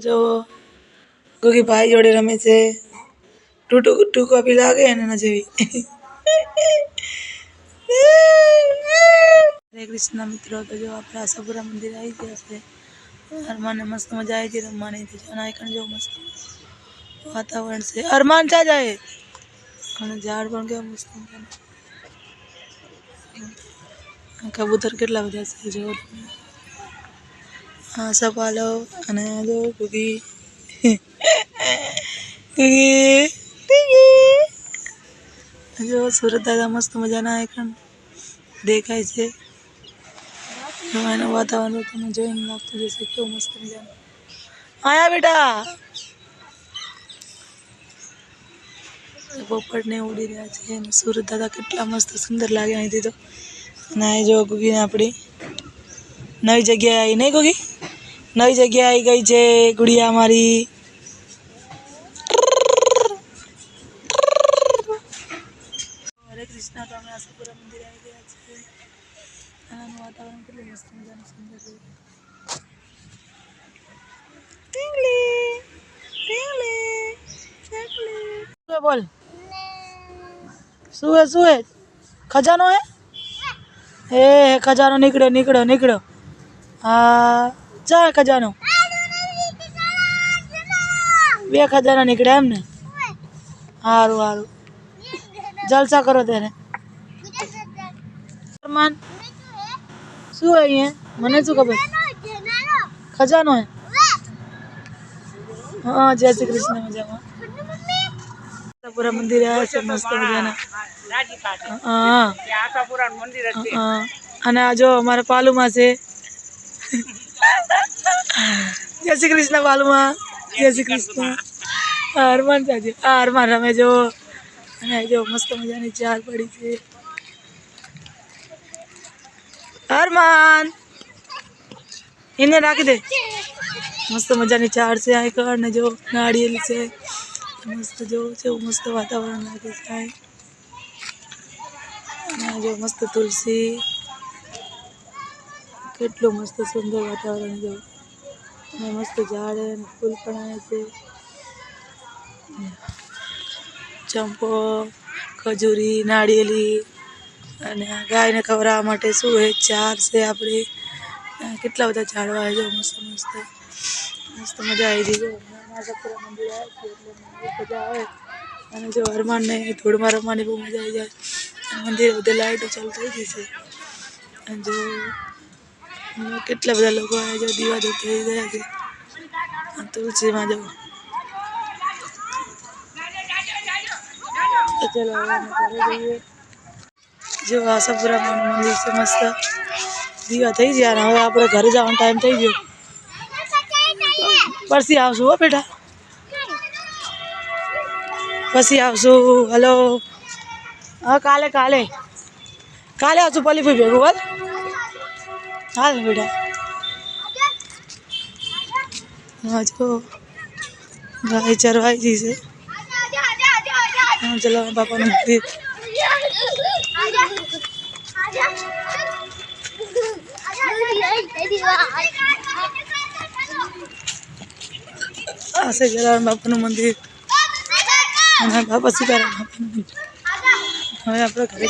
जो क्योंकि भाई जोड़े रमे से टूटू गुट्टू को भी लागे ना जेवी। हरे कृष्ण मित्रों, तो जो आप आशापुरा मंदिर आई थी ऐसे अरमान ने मस्त मजा आई थी रमवानी थी जाना जो मस्त वातावरण से अरमान चा जाए झाड़ बन गया मस्त कबूतर કેટલા બધા છે જો हाँ सब आलो अने जो क्योंकि जो सूरत दादा मस्त मजाना आइकन देखाय छे वातावरण तमे जोईने लागतुं जैसे केवुं मस्त मजानुं आया बेटा पोपट ने उड़ी रह्या छे सूरत दादा केटला मस्त सुंदर लागे अहींथी तो ना जो गुगी ने आपणी नवी जग्याए आई नहीं गुगी नवी जग्याए आई गई छे गुड़िया मारी हरे कृष्ण तो अमे आशापुरा मंदिर आई गया छे आनुं वातावरण केटલું मस्त मजानुं सुंदर છે ટીંગલી ટીંગલી ટીંગली बोल શું હે खजानो है ए खजानो निकड़ो निकड़ो निकड़ो हाँ जा खजानो बे खजाना निकड़े एम ने हारू हारू जलसा करो तेरे अरमान शू है ये मने शू खबर खजानो है हाँ जय श्री कृष्ण मजामा पूरा मंदिर है सब मस्त मजाना हाँ हाँ अने आ जो हमारे पालूमा से जय श्री कृष्ण पालूमा जय श्री कृष्ण हरमान जाजे हरमान रमे जो अने जो मस्त मजानी चार पड़ी छे हरमान इने राखी दे मस्त मजानी चार से आय कर ने जो नारियल से मस्त जो मस्त वातावरण लागे छे जो मस्त तुलसी केटलो मस्त सुंदर वातावरण जो मस्त झाड़ है फूल पण आए छे चंपो खजूरी नारिયેલી અને ગાય ને ખવડાવવા માટે શું હે ચાર છે આપણે કેટલા બધા ઝાડવા છે જો મસ્ત મસ્ત મસ્ત મજા આવી ગઈ જો આશાપુરા મંદિર આવે છે એટલે મજા આવે અને જો હરમાન ને ધૂળમાં રમવાની બહુ મજા આવી જાય મંદિર બધે લાઈટો ચાલુ થઈ ગઈ છે અને જો કેટલા બધા લોકો આવે જો દીવા થઈ ગયા છે તુલસીમાં જો चलो जो आशापुरा मंदिर से मस्त दीवा थी गया हमें आप घरे जवानो टाइम थी गयो परसी आवशु हो बेटा पछी आवशु हलो हाँ काले काले काले आवशु पली फी भेगू बोल हाल ने बेटा हाँ जो गाय चरवाई थी से चलो पापा मंदिर ऐसे चला बापा मंदिर बापा सीताराम हमें आप घरे